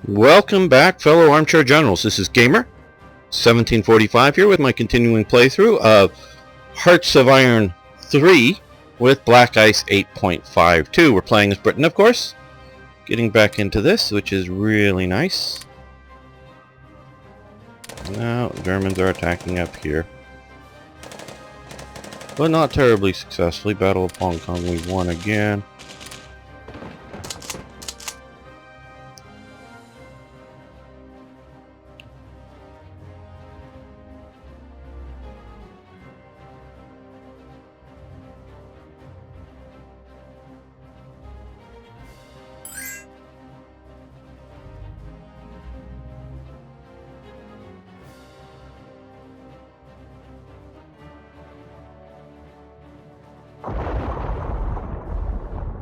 Welcome back, fellow armchair generals. This is Gamer 1745 here with my continuing playthrough of Hearts of Iron 3 with Black Ice 8.52. We're playing as Britain, of course. Getting back into this, which is really nice. Now, the Germans are attacking up here. But not terribly successfully. Battle of Hong Kong, we won again.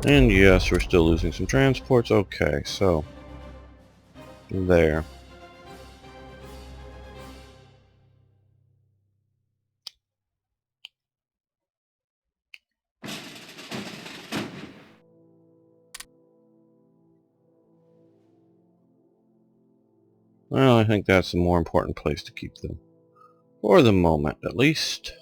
And yes, we're still losing some transports. Okay, so there. Well, I think that's a more important place to keep them. For the moment, at least.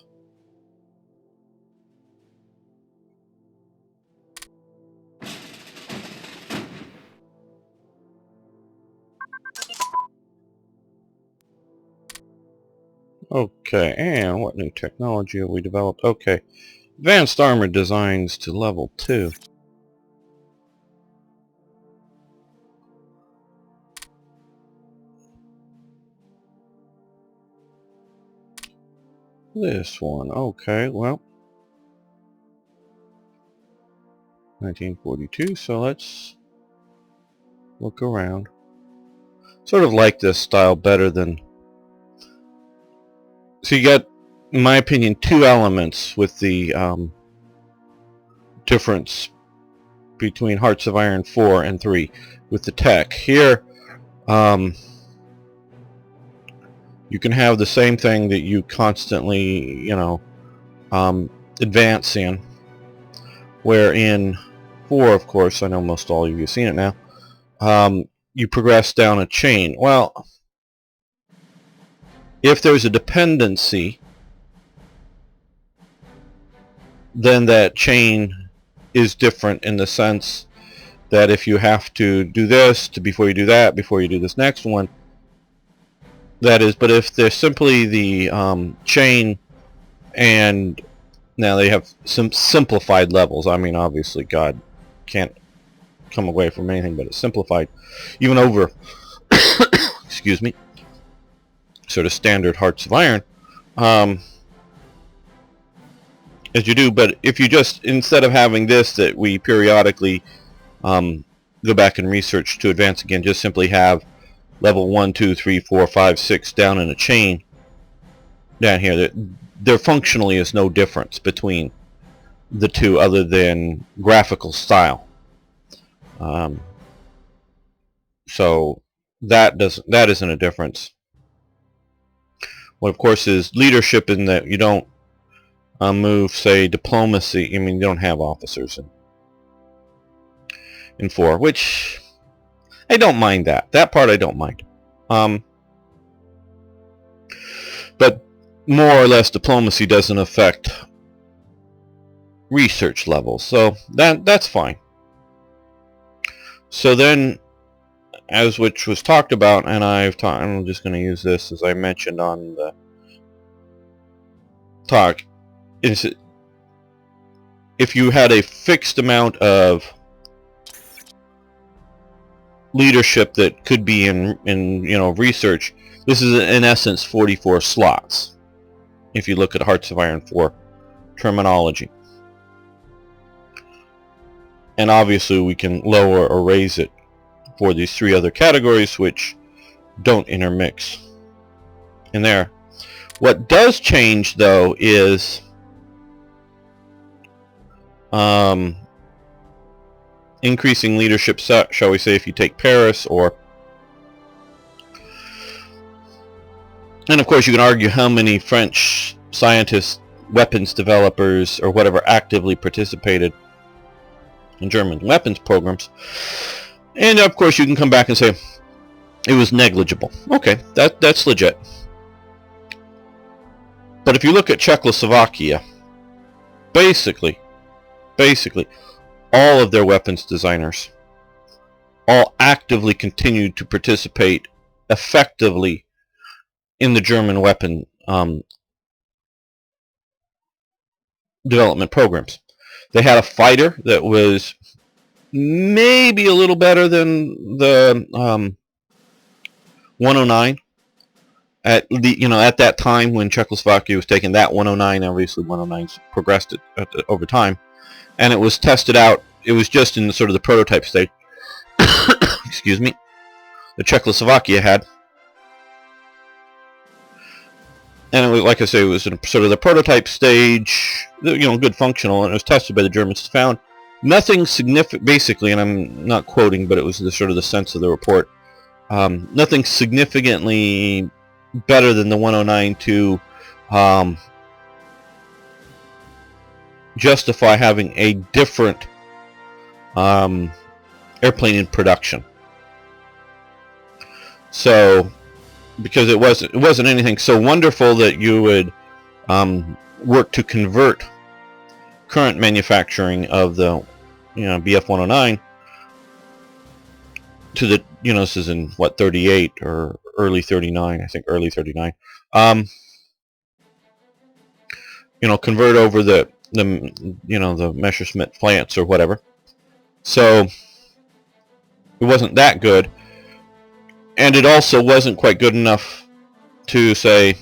Okay, and what new technology have we developed? Okay, advanced armor designs to level 2. This one, okay, well, 1942, so let's look around. Sort of like this style better than... So you got, in my opinion, two elements with the difference between Hearts of Iron 4 and 3 with the tech. Here, you can have the same thing that you constantly, advance in. Where in 4, of course, I know most all of you have seen it now, you progress down a chain. Well, if there's a dependency, then that chain is different in the sense that if you have to do this before you do that, before you do this next one, that is. But if there's simply the chain, and now they have some simplified levels. I mean, obviously, God can't come away from anything but it's simplified, even over excuse me, sort of standard Hearts of Iron, as you do. But if you just, instead of having this that we periodically go back and research to advance again, just simply have level 1, 2, 3, 4, 5, 6 down in a chain down here, there functionally is no difference between the two other than graphical style. So that isn't a difference. What of course is leadership, in that you don't move, say, diplomacy. I mean, you don't have officers in 4, which I don't mind that. That part I don't mind. But more or less diplomacy doesn't affect research levels, so that's fine. So then, as which was talked about, and I'm just going to use this as I mentioned on the talk, is if you had a fixed amount of leadership that could be in research, this is in essence 44 slots if you look at Hearts of Iron 4 terminology. And obviously we can lower or raise it for these 3 other categories, which don't intermix in there. What does change, though, is increasing leadership, shall we say, if you take Paris, or... And of course you can argue how many French scientists, weapons developers, or whatever actively participated in German weapons programs. And of course you can come back and say, It was negligible. Okay, that's legit. But if you look at Czechoslovakia, basically, all of their weapons designers all actively continued to participate effectively in the German weapon development programs. They had a fighter that was maybe a little better than the 109 at that time when Czechoslovakia was taking that 109. Obviously 109's progressed over time, and it was tested out. It was just in sort of the prototype stage. Excuse me. The Czechoslovakia had, and it was, like I say, it was in sort of the prototype stage, good functional, and it was tested by the Germans. Found nothing significant, basically, and I'm not quoting, but it was sort of the sense of the report. Nothing significantly better than the 109 to justify having a different airplane in production. So, because it wasn't anything so wonderful that you would work to convert current manufacturing of the BF 109 to the this is in what, 38 or early 39, I think early 39. Convert over the Messerschmitt plants or whatever. So it wasn't that good, and it also wasn't quite good enough to say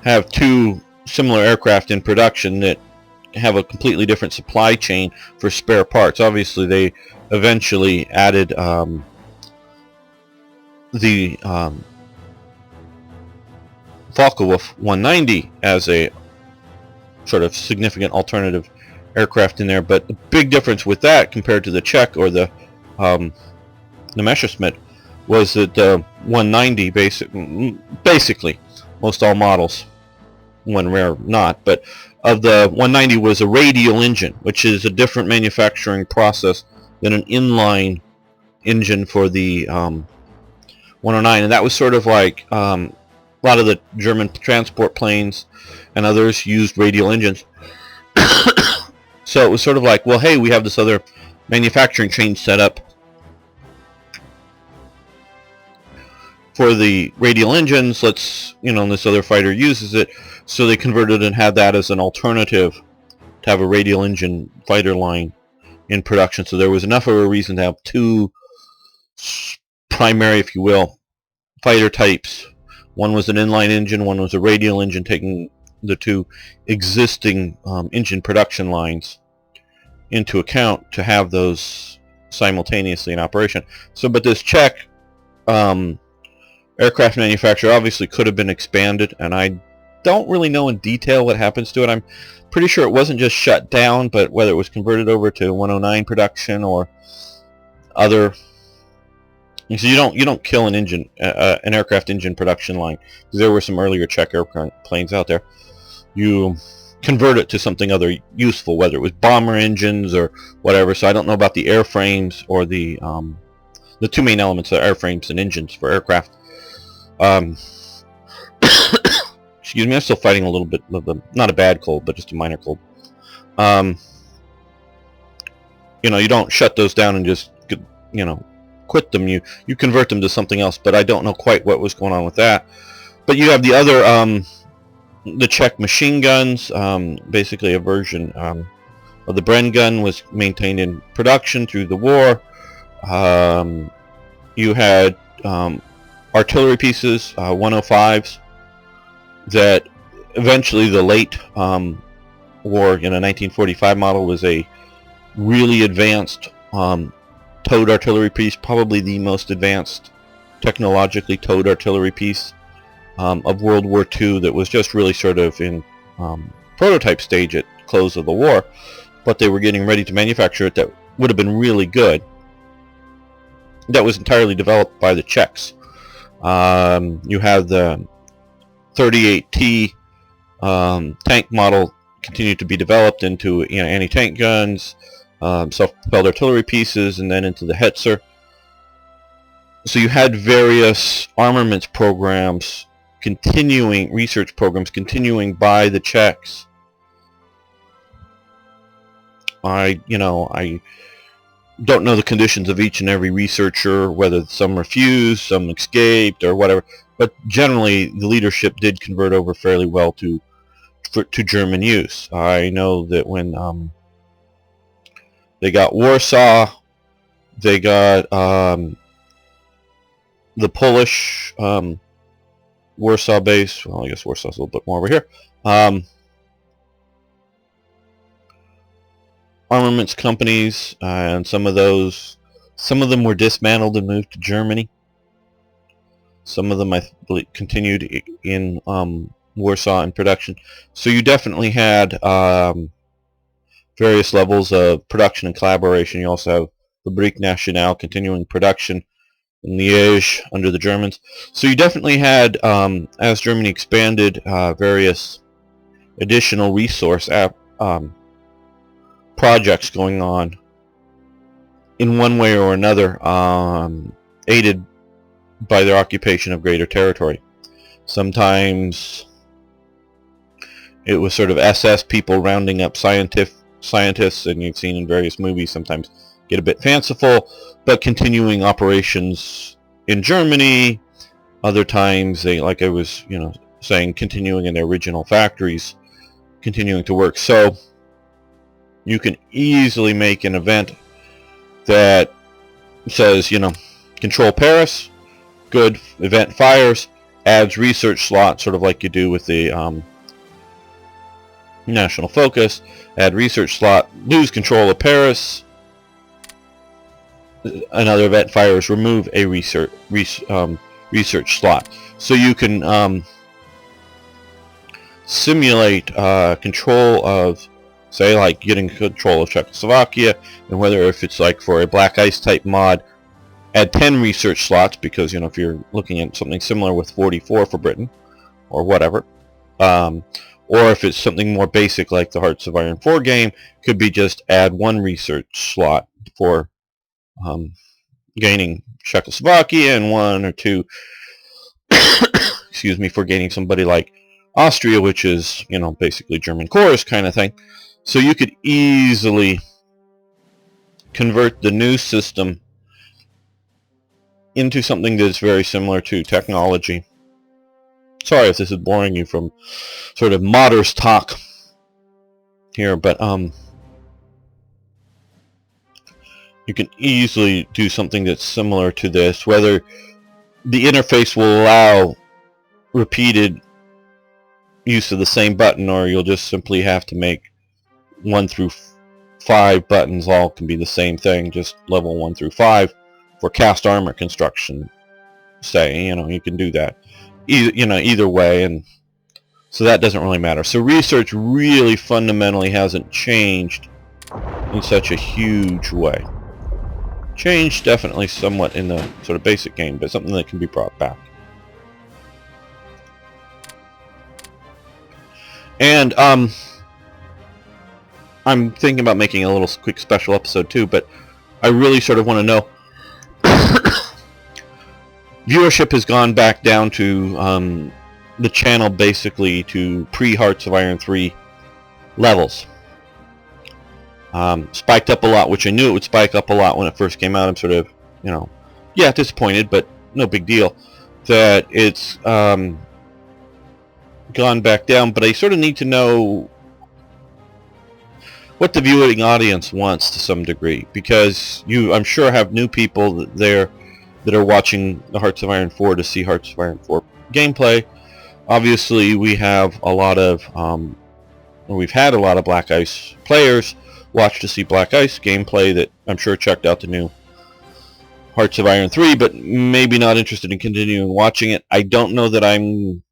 have two similar aircraft in production that have a completely different supply chain for spare parts. Obviously, they eventually added the Focke-Wulf 190 as a sort of significant alternative aircraft in there. But the big difference with that compared to the Czech or the Messerschmitt was that the 190 basically most all models, one rare not, but of the 190 was a radial engine, which is a different manufacturing process than an inline engine for the 109, and that was sort of like a lot of the German transport planes and others used radial engines. So it was sort of like, well, hey, we have this other manufacturing chain set up for the radial engines. Let's, this other fighter uses it, so they converted and had that as an alternative to have a radial engine fighter line in production. So there was enough of a reason to have two primary, if you will, fighter types. One was an inline engine, one was a radial engine, taking the two existing engine production lines into account to have those simultaneously in operation. So, but this Czech aircraft manufacturer obviously could have been expanded, and I don't really know in detail what happens to it. I'm pretty sure it wasn't just shut down, but whether it was converted over to 109 production or other. So you don't kill an engine, an aircraft engine production line, because there were some earlier Czech airplanes out there. You convert it to something other useful, whether it was bomber engines or whatever. So I don't know about the airframes or the two main elements are airframes and engines for aircraft. Excuse me, I'm still fighting a little bit of not a bad cold, but just a minor cold. You don't shut those down and just quit them. You convert them to something else, but I don't know quite what was going on with that. But you have the other the Czech machine guns, basically a version of the Bren gun was maintained in production through the war. You had artillery pieces, 105s, that eventually the late war, 1945 model, was a really advanced towed artillery piece, probably the most advanced technologically towed artillery piece of World War II, that was just really sort of in prototype stage at close of the war, but they were getting ready to manufacture it. That would have been really good. That was entirely developed by the Czechs. You have the 38T tank model continued to be developed into anti-tank guns, self-propelled artillery pieces, and then into the Hetzer. So you had various armaments programs continuing, research programs continuing by the Czechs. I don't know the conditions of each and every researcher, whether some refused, some escaped, or whatever. But generally, the leadership did convert over fairly well to German use. I know that when they got Warsaw, they got the Polish Warsaw base. Well, I guess Warsaw's a little bit more over here. Armaments companies, and some of them were dismantled and moved to Germany. Some of them, I believe, continued in Warsaw in production. So you definitely had various levels of production and collaboration. You also have Fabrique Nationale continuing production in Liège under the Germans. So you definitely had, as Germany expanded, various additional resource projects going on in one way or another, aided by their occupation of greater territory. Sometimes it was sort of SS people rounding up scientists, and you've seen in various movies sometimes get a bit fanciful, but continuing operations in Germany. Other times they, like I was saying, continuing in their original factories, continuing to work. So you can easily make an event that says, control Paris, good, event fires, adds research slots, sort of like you do with the national focus, add research slot, lose control of Paris, another event fires, remove a research slot. So you can simulate control of, say, like getting control of Czechoslovakia, and whether if it's like for a black ice type mod, add 10 research slots, because if you're looking at something similar with 44 for Britain or whatever, or if it's something more basic like the Hearts of Iron 4 game, could be just add 1 research slot for gaining Czechoslovakia, and 1 or 2 excuse me, for gaining somebody like Austria, which is basically German chorus kind of thing. So you could easily convert the new system into something that's very similar to technology. Sorry if this is boring you from sort of modders talk here, but you can easily do something that's similar to this, whether the interface will allow repeated use of the same button, or you'll just simply have to make 1 through 5 buttons all can be the same thing, just level 1 through 5 for cast armor construction, say. You can do that either way, and so that doesn't really matter. So research really fundamentally hasn't changed in such a huge way. Changed definitely somewhat in the sort of basic game, but something that can be brought back. And I'm thinking about making a little quick special episode too, but I really sort of want to know. Viewership has gone back down to the channel basically to pre-Hearts of Iron 3 levels. Spiked up a lot, which I knew it would spike up a lot when it first came out. I'm sort of, disappointed, but no big deal that it's gone back down. But I sort of need to know what the viewing audience wants to some degree, because I'm sure, have new people there that are watching the Hearts of Iron 4 to see Hearts of Iron 4 gameplay. Obviously, we have a lot of, we've had a lot of Black Ice players watch to see Black Ice gameplay that I'm sure checked out the new Hearts of Iron 3, but maybe not interested in continuing watching it. I don't know that I'm,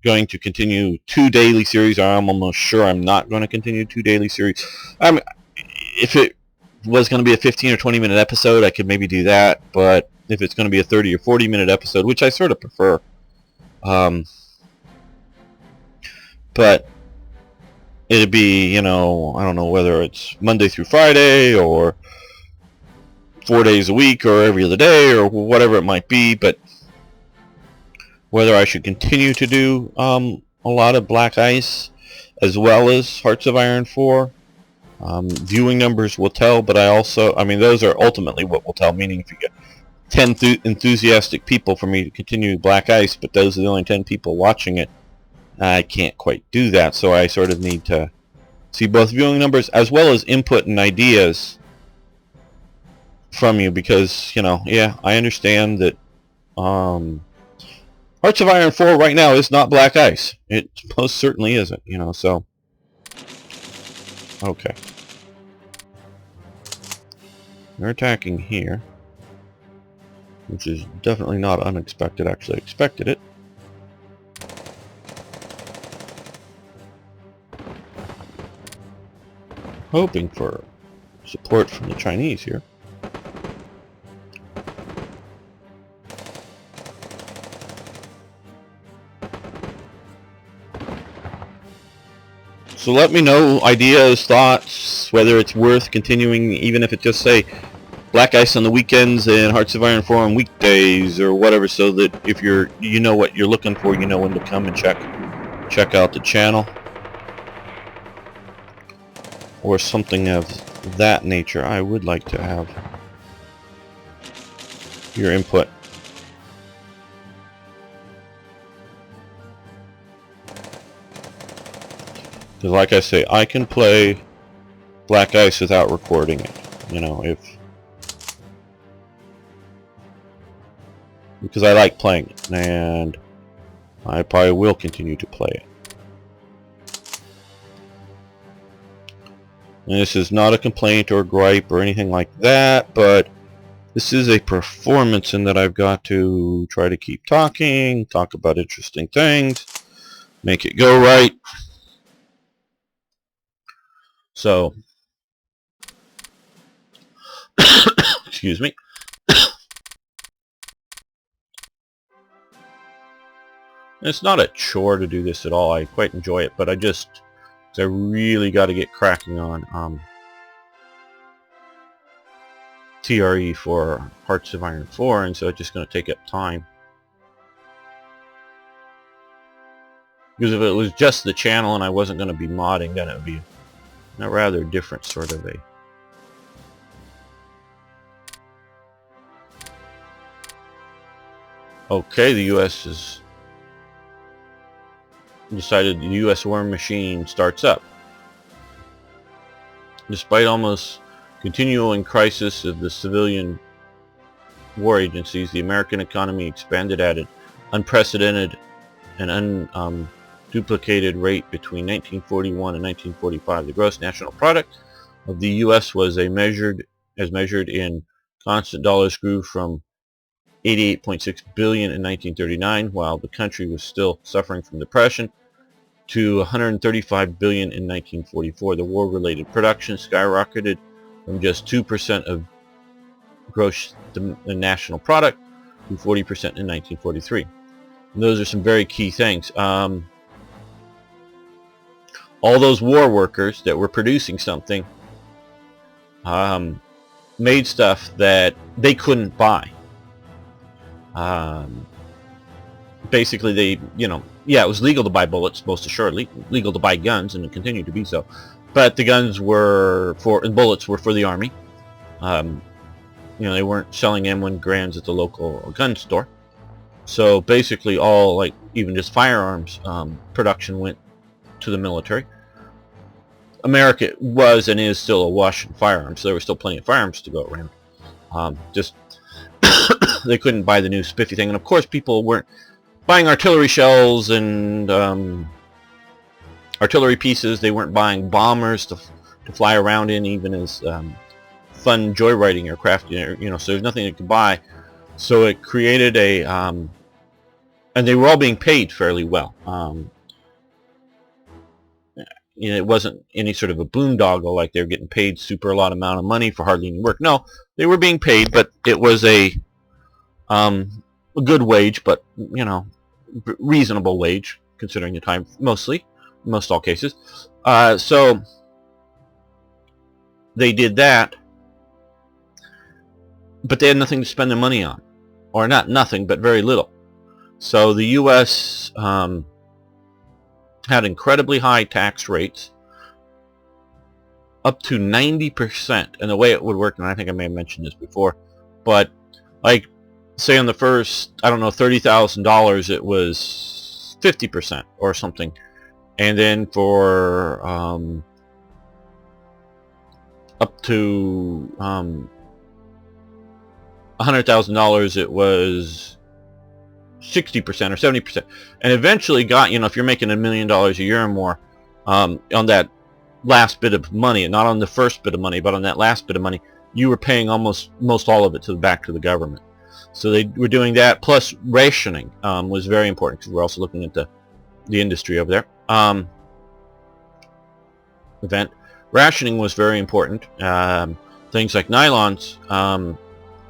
going to continue 2 daily series. I'm almost sure I'm not going to continue 2 daily series. If it was going to be a 15 or 20 minute episode, I could maybe do that, but if it's going to be a 30 or 40 minute episode, which I sort of prefer, but it'd be, I don't know whether it's Monday through Friday or 4 days a week or every other day or whatever it might be, but whether I should continue to do a lot of Black Ice as well as Hearts of Iron 4. Viewing numbers will tell, but I mean, those are ultimately what will tell, meaning if you get 10 enthusiastic people for me to continue Black Ice, but those are the only 10 people watching it, I can't quite do that, so I sort of need to see both viewing numbers as well as input and ideas from you, because, you know, yeah, I understand that Hearts of Iron 4 right now is not Black Ice. It most certainly isn't, you know, so... Okay. They're attacking here, which is definitely not unexpected. Actually, I expected it. Hoping for support from the Chinese here. So let me know ideas, thoughts, whether it's worth continuing, even if it just say Black Ice on the weekends and Hearts of Iron 4 on weekdays or whatever, so that if you know what you're looking for, you know when to come and check out the channel or something of that nature. I would like to have your input. Because like I say, I can play Black Ice without recording it, you know, because I like playing it, and I probably will continue to play it. And this is not a complaint or gripe or anything like that, but this is a performance in that I've got to try to keep talking, talk about interesting things, make it go right. So, excuse me. It's not a chore to do this at all. I quite enjoy it, but I really got to get cracking on TRE for Hearts of Iron 4, and so it's just going to take up time. Because if it was just the channel and I wasn't going to be modding, then it would be a rather different sort of a... Okay, the U.S. has decided the U.S. war machine starts up. Despite almost continuing crisis of the civilian war agencies, the American economy expanded at an unprecedented and unduplicated rate between 1941 and 1945. The gross national product of the U.S. was as measured in constant dollars grew from $88.6 billion in 1939, while the country was still suffering from depression, to $135 billion in 1944. The war-related production skyrocketed from just 2% of gross national product to 40% in 1943. And those are some very key things. All those war workers that were producing something made stuff that they couldn't buy. Basically, they, you know, yeah, it was legal to buy bullets, most assuredly, legal to buy guns, and it continued to be so. But the guns were and bullets were for the army. You know, they weren't selling M1 Grands at the local gun store. So basically, all, like, even just firearms production went to the military. America was and is still awash in firearms, so there were still plenty of firearms to go around. Just they couldn't buy the new spiffy thing, and of course people weren't buying artillery shells and artillery pieces. They weren't buying bombers to fly around in, even as fun joyriding aircraft, you know, so there's nothing they could buy. So it created a and they were all being paid fairly well. You know, it wasn't any sort of a boondoggle like they were getting paid super a lot amount of money for hardly any work. No, they were being paid, but it was a good wage, but, you know, reasonable wage considering the time, most all cases. So they did that, but they had nothing to spend their money on, or not nothing, but very little. So the U.S. Had incredibly high tax rates, up to 90%. And the way it would work, and I think I may have mentioned this before, but like, say on the first, I don't know, $30,000, it was 50% or something. And then for up to $100,000, it was 60% or 70%. And eventually got, if you're making $1 million a year or more, on that last bit of money, not on the first bit of money, but on that last bit of money, you were paying most all of it back to the government. So they were doing that, plus rationing was very important, because we're also looking at the industry over there. Rationing was very important. Things like nylons,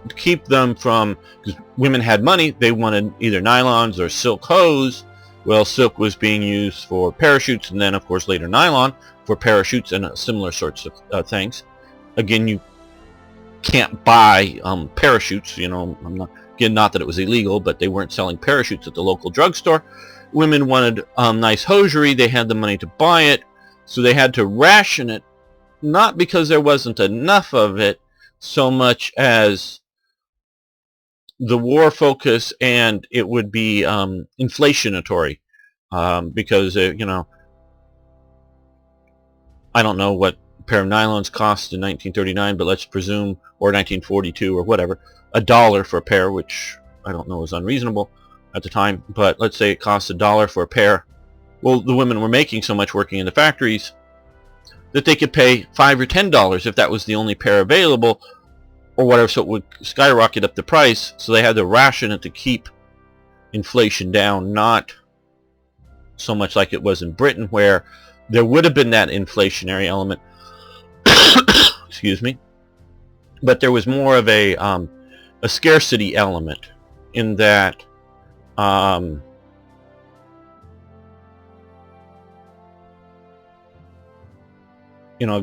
to keep them from, because women had money, they wanted either nylons or silk hose. Well, silk was being used for parachutes, and then of course later nylon for parachutes and similar sorts of things. Again, you can't buy parachutes, not that it was illegal, but they weren't selling parachutes at the local drugstore. Women wanted nice hosiery, they had the money to buy it, so they had to ration it, not because there wasn't enough of it, so much as the war focus, and it would be inflationatory, because I don't know what a pair of nylons cost in 1939, but let's presume, or 1942 or whatever, $1 for a pair, which I don't know is unreasonable at the time, but let's say it costs $1 for a pair. Well, the women were making so much working in the factories that they could pay $5 or $10 if that was the only pair available, or whatever, so it would skyrocket up the price. So they had to ration it to keep inflation down, not so much like it was in Britain, where there would have been that inflationary element, excuse me, but there was more of a scarcity element in that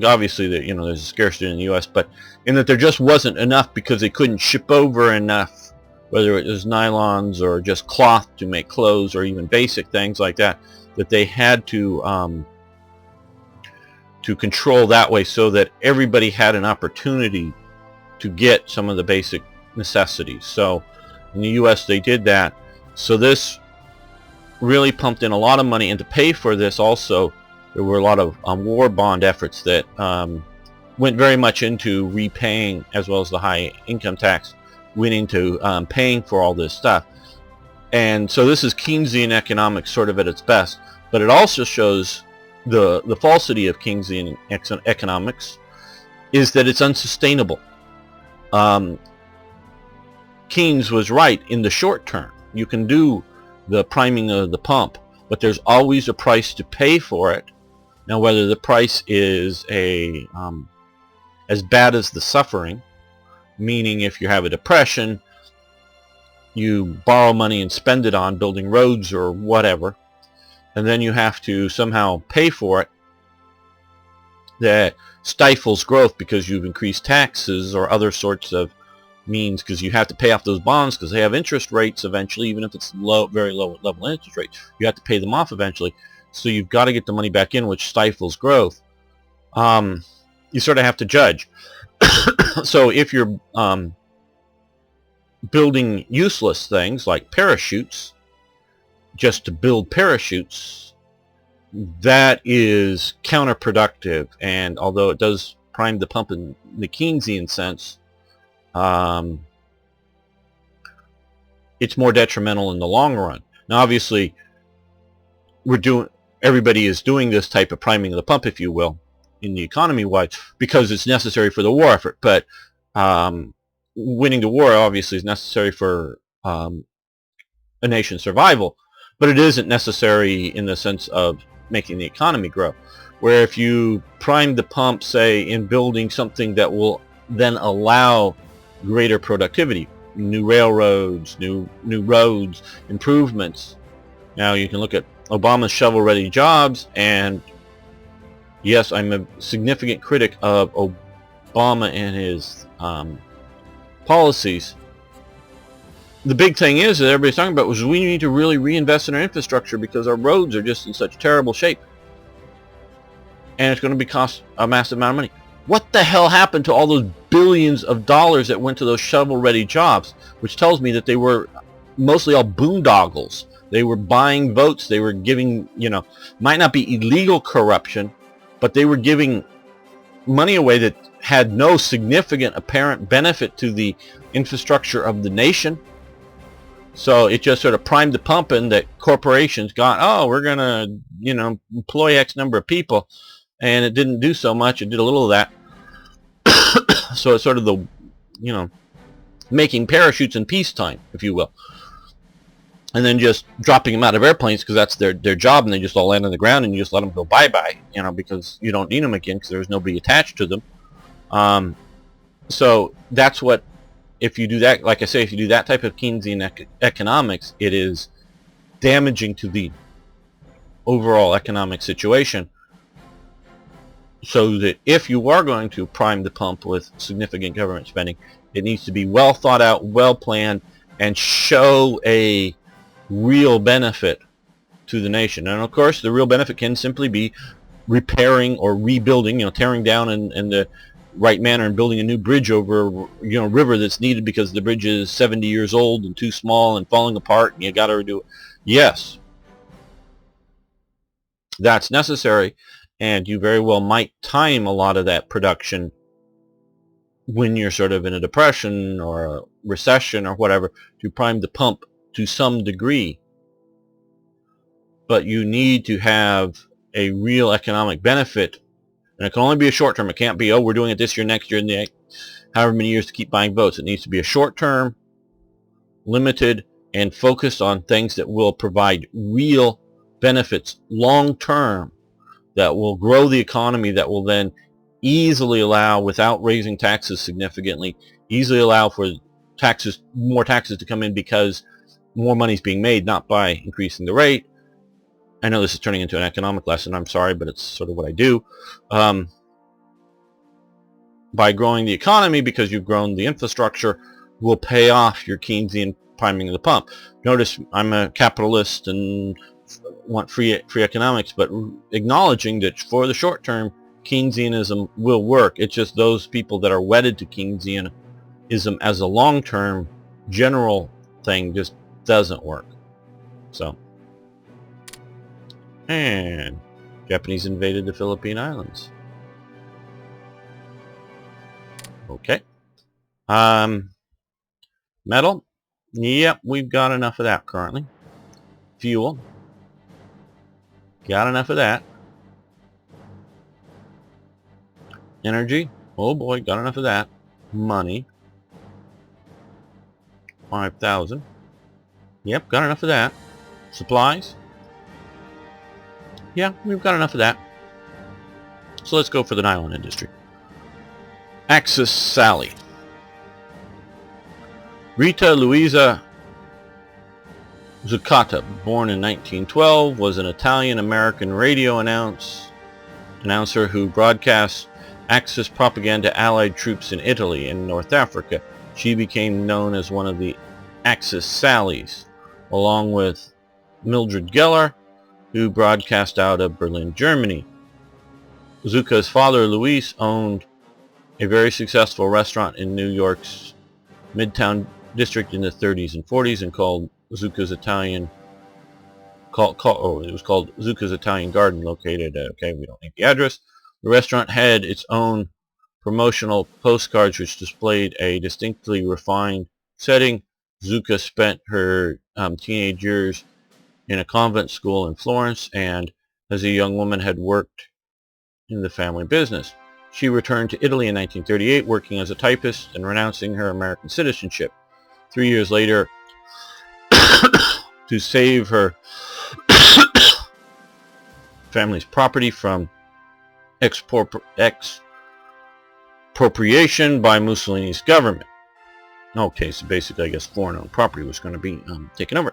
obviously that there's a scarcity in the U.S., but in that there just wasn't enough because they couldn't ship over enough, whether it was nylons or just cloth to make clothes or even basic things like that, that they had to control that way, so that everybody had an opportunity to get some of the basic necessities. So in the U.S. they did that. So this really pumped in a lot of money, and to pay for this also, there were a lot of war bond efforts that went very much into repaying, as well as the high income tax went into paying for all this stuff. And so this is Keynesian economics sort of at its best, but it also shows the falsity of Keynesian economics is that it's unsustainable. Keynes was right in the short term. You can do the priming of the pump, but there's always a price to pay for it. Now, whether the price is as bad as the suffering, meaning if you have a depression, you borrow money and spend it on building roads or whatever, and then you have to somehow pay for it, that stifles growth because you've increased taxes or other sorts of means, because you have to pay off those bonds because they have interest rates eventually, even if it's low, very low level interest rates, you have to pay them off eventually. So you've got to get the money back in, which stifles growth. You sort of have to judge. So if you're building useless things like parachutes, just to build parachutes, that is counterproductive. And although it does prime the pump in the Keynesian sense, it's more detrimental in the long run. Now, obviously, everybody is doing this type of priming of the pump, if you will, in the economy-wise, because it's necessary for the war effort. But winning the war obviously is necessary for a nation's survival, but it isn't necessary in the sense of making the economy grow. Where if you prime the pump, say, in building something that will then allow greater productivity, new railroads, new roads, improvements. Now you can look at Obama's shovel-ready jobs, and yes, I'm a significant critic of Obama and his policies. The big thing is that everybody's talking about was we need to really reinvest in our infrastructure because our roads are just in such terrible shape. And it's going to cost a massive amount of money. What the hell happened to all those billions of dollars that went to those shovel-ready jobs? Which tells me that they were mostly all boondoggles. They were buying votes. They were giving, might not be illegal corruption, but they were giving money away that had no significant apparent benefit to the infrastructure of the nation. So it just sort of primed the pump, and that corporations got, oh, we're going to, employ X number of people. And it didn't do so much. It did a little of that. So it's sort of the, making parachutes in peacetime, if you will. And then just dropping them out of airplanes because that's their job, and they just all land on the ground, and you just let them go bye-bye, because you don't need them again because there's nobody attached to them. So that's what, if you do that, like I say, if you do that type of Keynesian economics, it is damaging to the overall economic situation. So that if you are going to prime the pump with significant government spending, it needs to be well thought out, well planned, and show a real benefit to the nation. And of course, the real benefit can simply be repairing or rebuilding, tearing down in the right manner and building a new bridge over a river that's needed because the bridge is 70 years old and too small and falling apart, and you got to redo it. Yes, that's necessary. And you very well might time a lot of that production when you're sort of in a depression or a recession or whatever to prime the pump to some degree. But you need to have a real economic benefit. And it can only be a short term. It can't be, oh, we're doing it this year, next year, and however many years to keep buying votes. It needs to be a short term, limited, and focused on things that will provide real benefits long term, that will grow the economy, that will then easily allow, without raising taxes significantly, easily allow for more taxes to come in because more money is being made, not by increasing the rate. I know this is turning into an economic lesson, I'm sorry, but it's sort of what I do. By growing the economy, because you've grown the infrastructure, will pay off your Keynesian priming of the pump. Notice I'm a capitalist and want free economics, but acknowledging that for the short term, Keynesianism will work. It's just those people that are wedded to Keynesianism as a long-term general thing just doesn't work. So, and Japanese invaded the Philippine Islands. Okay. Metal. Yep, we've got enough of that currently. Fuel. Got enough of that. Energy. Oh boy, got enough of that. Money. 5,000. Yep, got enough of that. Supplies. Yeah, we've got enough of that. So let's go for the nylon industry. Axis Sally. Rita Luisa Zuccata, born in 1912, was an Italian-American radio announcer who broadcast Axis propaganda to Allied troops in Italy and North Africa. She became known as one of the Axis Sallies, along with Mildred Geller, who broadcast out of Berlin, Germany. Zucca's father, Luis, owned a very successful restaurant in New York's Midtown district in the 30s and 40s, and called Zucca's Italian. It was called Zucca's Italian Garden, located. Okay, we don't need the address. The restaurant had its own promotional postcards, which displayed a distinctly refined setting. Zucca spent her teenage years in a convent school in Florence, and as a young woman had worked in the family business. She returned to Italy in 1938, working as a typist and renouncing her American citizenship. 3 years later, to save her family's property from expropriation by Mussolini's government. Okay, so basically I guess foreign-owned property was going to be taken over.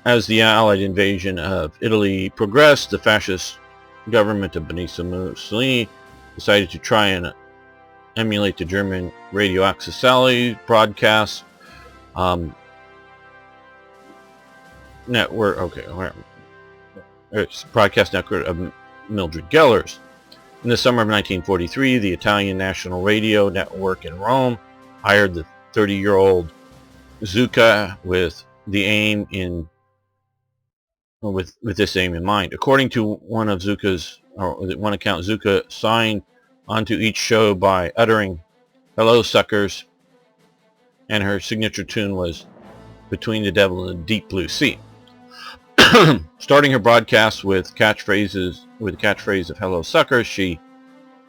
As the Allied invasion of Italy progressed, the fascist government of Benito Mussolini decided to try and emulate the German Radio Accessali broadcast network. Okay, it's broadcast network of Mildred Gellers. In the summer of 1943, the Italian National Radio Network in Rome hired the 30-year-old Zucca with this aim in mind. According to one account, Zucca signed onto each show by uttering "Hello, suckers," and her signature tune was "Between the Devil and the Deep Blue Sea." Starting her broadcasts with the catchphrase of "Hello, suckers," she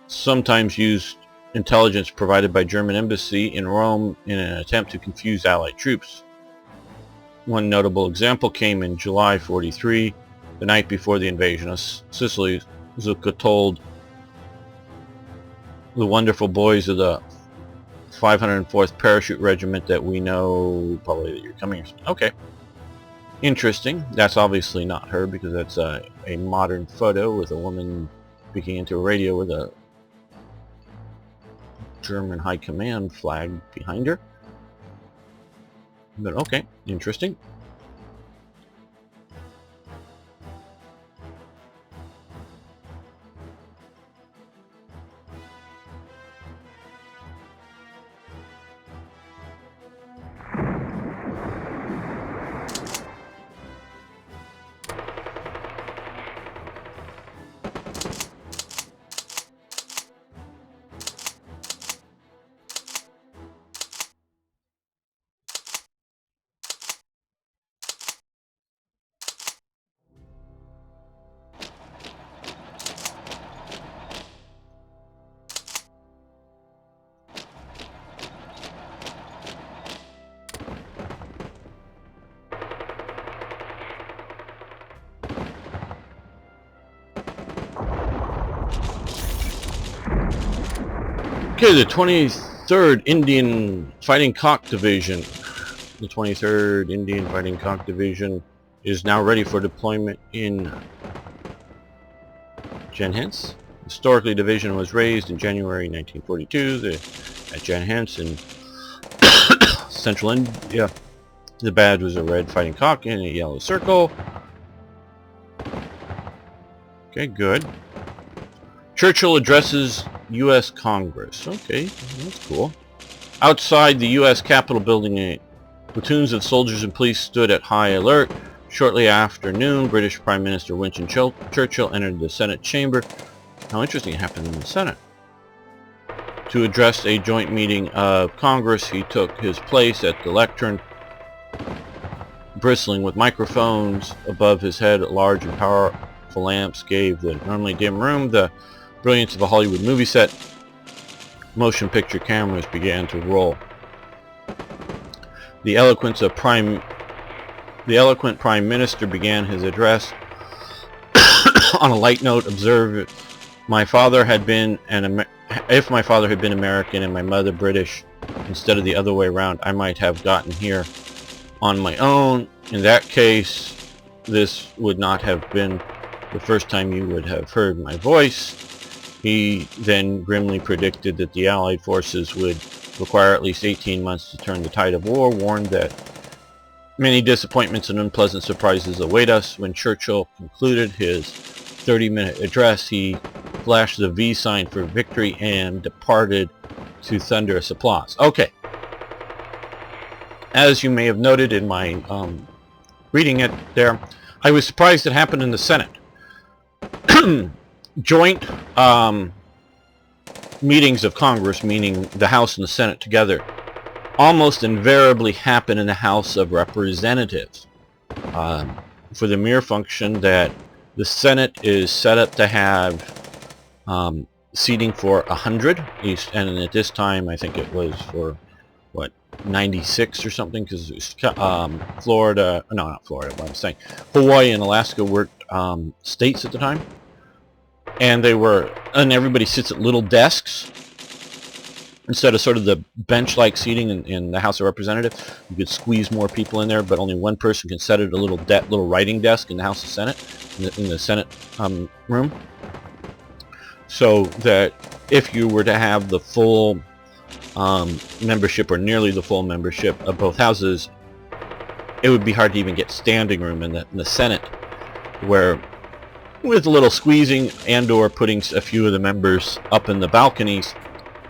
sometimes used intelligence provided by German embassy in Rome in an attempt to confuse Allied troops. One notable example came in July 43, the night before the invasion of Sicily. Zucca told the wonderful boys of the 504th Parachute Regiment that we know probably that you're coming. Okay. Interesting. That's obviously not her, because that's a modern photo with a woman speaking into a radio with a German High Command flag behind her. But okay, interesting. Okay, the 23rd Indian Fighting Cock Division. The 23rd Indian Fighting Cock Division is now ready for deployment in Janhens. Historically, the division was raised in January 1942 at Janhens in central India. The badge was a red fighting cock in a yellow circle. Okay, good. Churchill addresses U.S. Congress. Okay, that's cool. Outside the U.S. Capitol building, platoons of soldiers and police stood at high alert. Shortly after noon, British Prime Minister Winston Churchill entered the Senate chamber. How interesting, it happened in the Senate. To address a joint meeting of Congress, he took his place at the lectern, bristling with microphones above his head. Large and powerful lamps gave the normally dim room the brilliance of a Hollywood movie set. Motion picture cameras began to roll. The eloquent Prime Minister began his address. On a light note, observe, if my father had been American and my mother British, instead of the other way around, I might have gotten here on my own. In that case, this would not have been the first time you would have heard my voice. He then grimly predicted that the Allied forces would require at least 18 months to turn the tide of war, warned that many disappointments and unpleasant surprises await us. When Churchill concluded his 30-minute address, he flashed the V sign for victory and departed to thunderous applause. Okay. As you may have noted in my reading it there, I was surprised it happened in the Senate. Joint meetings of Congress, meaning the House and the Senate together, almost invariably happen in the House of Representatives, for the mere function that the Senate is set up to have seating for 100, and at this time I think it was for, what, 96 or something, because Florida, no, not Florida, what I'm saying, Hawaii and Alaska were states at the time. And everybody sits at little desks instead of sort of the bench-like seating in the House of Representatives. You could squeeze more people in there, but only one person can sit at a little writing desk in the House of Senate, in the Senate room. So that if you were to have the full membership, or nearly the full membership of both houses, it would be hard to even get standing room in the Senate, where with a little squeezing and or putting a few of the members up in the balconies,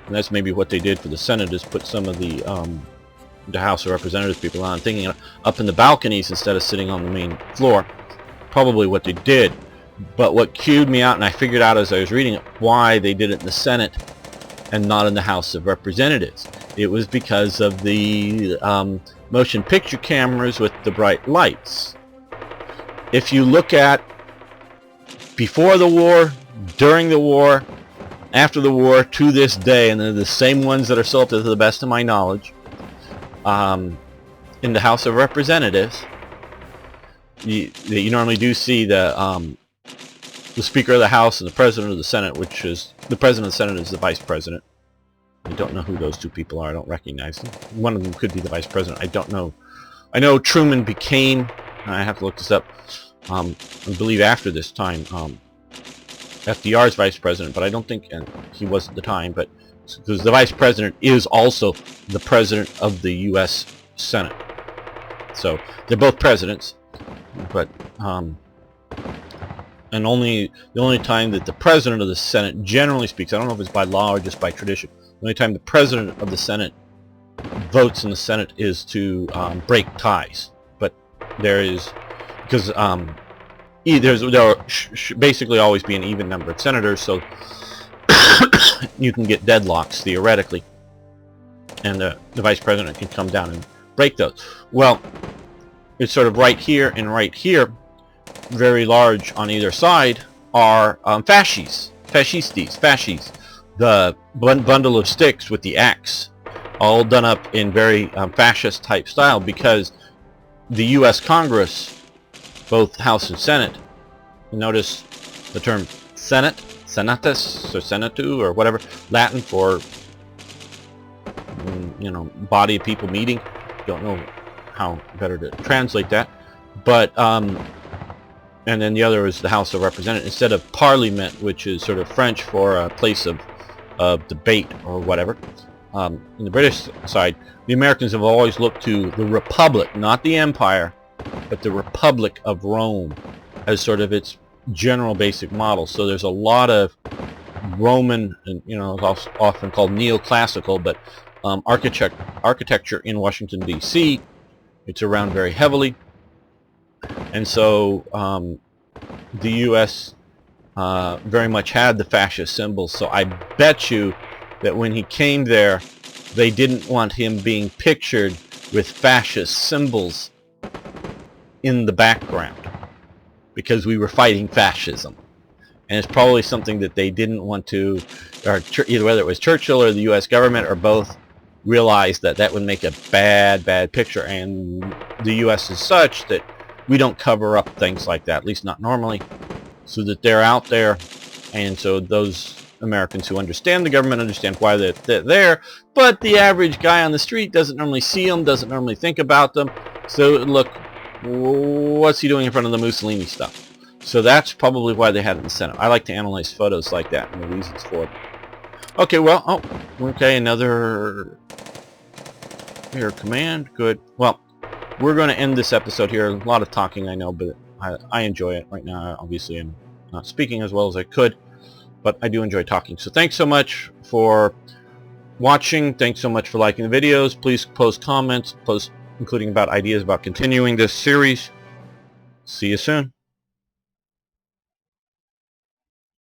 and that's maybe what they did for the Senate, is put some of the House of Representatives people on, thinking up in the balconies instead of sitting on the main floor. Probably what they did. But what cued me out, and I figured out as I was reading it, why they did it in the Senate and not in the House of Representatives. It was because of the motion picture cameras with the bright lights. If you look at before the war, during the war, after the war, to this day, and they're the same ones that are still up to the best of my knowledge, in the House of Representatives, you normally do see the Speaker of the House and the President of the Senate, which is the President of the Senate is the Vice President. I don't know who those two people are. I don't recognize them. One of them could be the Vice President. I don't know. I know Truman became, I have to look this up, I believe after this time, FDR's Vice President, but I don't think he was at the time, but because the Vice President is also the President of the U.S. Senate. So they're both presidents, but and the only time that the President of the Senate generally speaks, I don't know if it's by law or just by tradition, the only time the President of the Senate votes in the Senate is to break ties. But there is, because there basically always be an even number of senators, so you can get deadlocks theoretically, and the Vice President can come down and break those. Well, it's sort of right here and right here, very large on either side, are fasces, the bundle of sticks with the axe, all done up in very fascist type style, because the U.S. Congress, both House and Senate, notice the term Senate, senatus, or senatu, or whatever, Latin for, body of people meeting. Don't know how better to translate that, but and then the other is the House of Representatives, instead of Parliament, which is sort of French for a place of debate or whatever. In the British side, the Americans have always looked to the Republic, not the Empire, but the Republic of Rome as sort of its general basic model. So there's a lot of Roman, and it's often called neoclassical, but architecture in Washington D.C. It's around very heavily, and so the U.S. Very much had the fascist symbols. So I bet you that when he came there, they didn't want him being pictured with fascist symbols in the background, because we were fighting fascism, and it's probably something that they didn't want to, or either whether it was Churchill or the U.S. government or both, realized that would make a bad picture, and the U.S. is such that we don't cover up things like that, at least not normally, so that they're out there, and so those Americans who understand the government understand why they're there, but the average guy on the street doesn't normally see them, doesn't normally think about them. So look, what's he doing in front of the Mussolini stuff? So that's probably why they had it in the Senate. I like to analyze photos like that and the reasons for it. Okay, well, okay, another here command, good. Well, we're going to end this episode here. A lot of talking, I know, but I enjoy it right now. Obviously, I'm not speaking as well as I could, but I do enjoy talking. So thanks so much for watching. Thanks so much for liking the videos. Please post comments, including about ideas about continuing this series. See you soon.